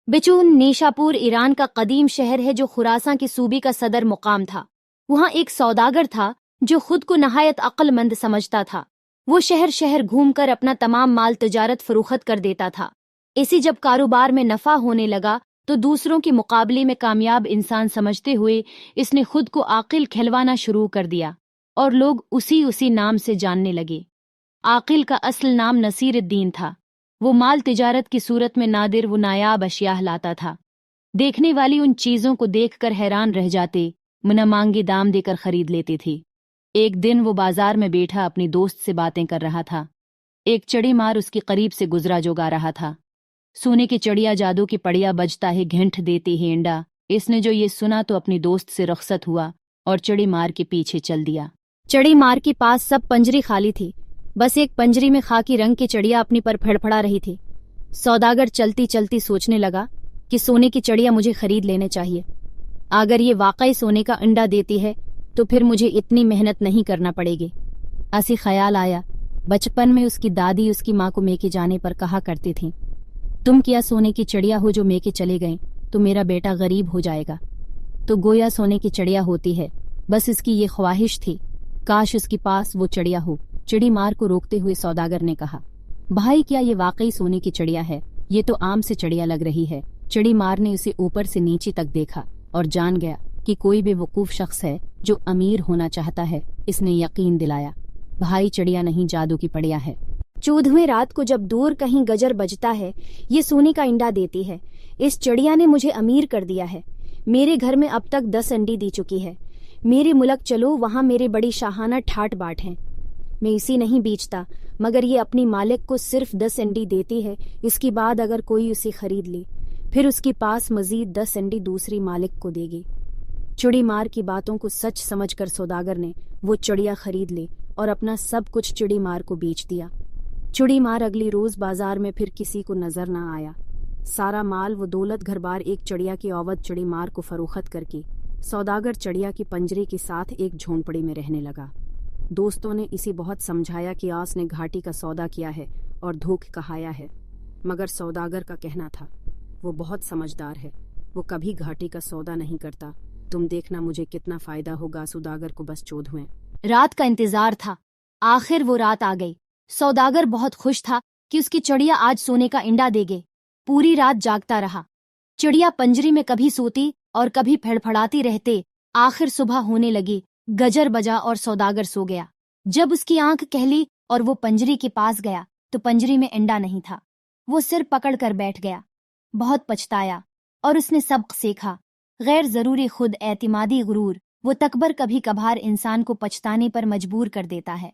बिचून Nishapur Iran का कदीम शहर है जो खुरासां की सूबे का सदर मुकाम था। वहाँ एक सौदागर था जो खुद को नहायत अक्लमंद समझता था। वो शहर शहर घूमकर अपना तमाम माल तिजारत फरोख्त कर देता था। इसी जब कारोबार में नफा होने लगा तो दूसरों के मुकाबले में कामयाब इंसान समझते हुए इसने खुद को आकिल खिलवाना शुरू कर दिया और लोग उसी नाम से जानने लगे। आकिल का असल नाम नसीरुद्दीन था। वो माल तिजारत की सूरत में नादिर व नायाब अशिया लाता था। देखने वाली उन चीज़ों को देखकर हैरान रह जाते, मुना मांगे दाम देकर खरीद लेते थे। एक दिन वो बाजार में बैठा अपनी दोस्त से बातें कर रहा था। एक चड़ी मार उसके करीब से गुजरा जो गा रहा था, सोने की चड़िया जादू की पड़िया बजता है घेंट देती है इंडा। इसने जो ये सुना तो अपनी दोस्त से रुखसत हुआ और चड़ी मार के पीछे चल दिया। चड़ी मार के पास सब पंजरी खाली थी, बस एक पंजरी में खाकी रंग की चड़िया अपनी पर फड़फड़ा रही थी। सौदागर चलती चलती सोचने लगा कि सोने की चड़िया मुझे खरीद लेने चाहिए। अगर ये वाकई सोने का अंडा देती है तो फिर मुझे इतनी मेहनत नहीं करना पड़ेगी। ऐसी ख्याल आया। बचपन में उसकी दादी उसकी माँ को मेके जाने पर कहा करती थी, तुम क्या सोने की चिड़िया हो जो मेके चले गए तो मेरा बेटा गरीब हो जाएगा। तो गोया सोने की चिड़िया होती है। बस इसकी ये ख्वाहिश थी, काश उसके पास वो चिड़िया हो। चिड़ी मार को रोकते हुए सौदागर ने कहा, भाई क्या ये वाकई सोने की चिड़िया है? ये तो आम से चिड़िया लग रही है। चिड़ी मार ने उसे ऊपर से नीचे तक देखा और जान गया कि कोई बेवकूफ शख्स है जो अमीर होना चाहता है। इसने यकीन दिलाया, भाई चिड़िया नहीं, जादू की पड़िया है। 14वें रात को जब दूर कहीं गजर बजता है, ये सोने का अंडा देती है। इस चिड़िया ने मुझे अमीर कर दिया है। मेरे घर में अब तक 10 अंडी दी चुकी है। मेरे मुल्क चलो, वहाँ मेरे बड़ी शाहाना ठाट बाट हैं। मैं इसी नहीं बेचता, मगर ये अपनी मालिक को सिर्फ 10 अंडी देती है। इसके बाद अगर कोई उसे खरीद ले फिर उसके पास मजीद 10 अंडी दूसरी मालिक को देगी। चिड़ी मार की बातों को सच समझकर सौदागर ने वो चिड़िया खरीद ली और अपना सब कुछ चिड़ी मार को बेच दिया। चिड़ी मार अगली रोज बाजार में फिर किसी को नजर न आया। सारा माल वो दौलत घर बार एक चिड़िया की औवत चिड़ी मार को फरोख्त करके सौदागर चिड़िया की पंजरी के साथ एक झोंपड़ी में रहने लगा। दोस्तों ने इसे बहुत समझाया कि आस ने घाटी का सौदा किया है और धोखे कहाया है, मगर सौदागर का कहना था, वो बहुत समझदार है, वो कभी घाटी का सौदा नहीं करता। तुम देखना मुझे कितना फायदा होगा। सौदागर को बस 14वें रात का इंतजार था। आखिर वो रात आ गई। सौदागर बहुत खुश था कि उसकी चिड़िया आज सोने का अंडा देगे। पूरी रात जागता रहा। चिड़िया पंजरी में कभी सोती और कभी फड़फड़ाती रहते। आखिर सुबह होने लगी, गजर बजा और सौदागर सो गया। जब उसकी आंख कहली और वो पंजरी के पास गया तो पंजरी में अंडा नहीं था। वो सिर पकड़ कर बैठ गया। बहुत पछताया और उसने सबक सीखा, गैर जरूरी खुद एतिमादी गुरूर वो तकबर कभी कभार इंसान को पछताने पर मजबूर कर देता है।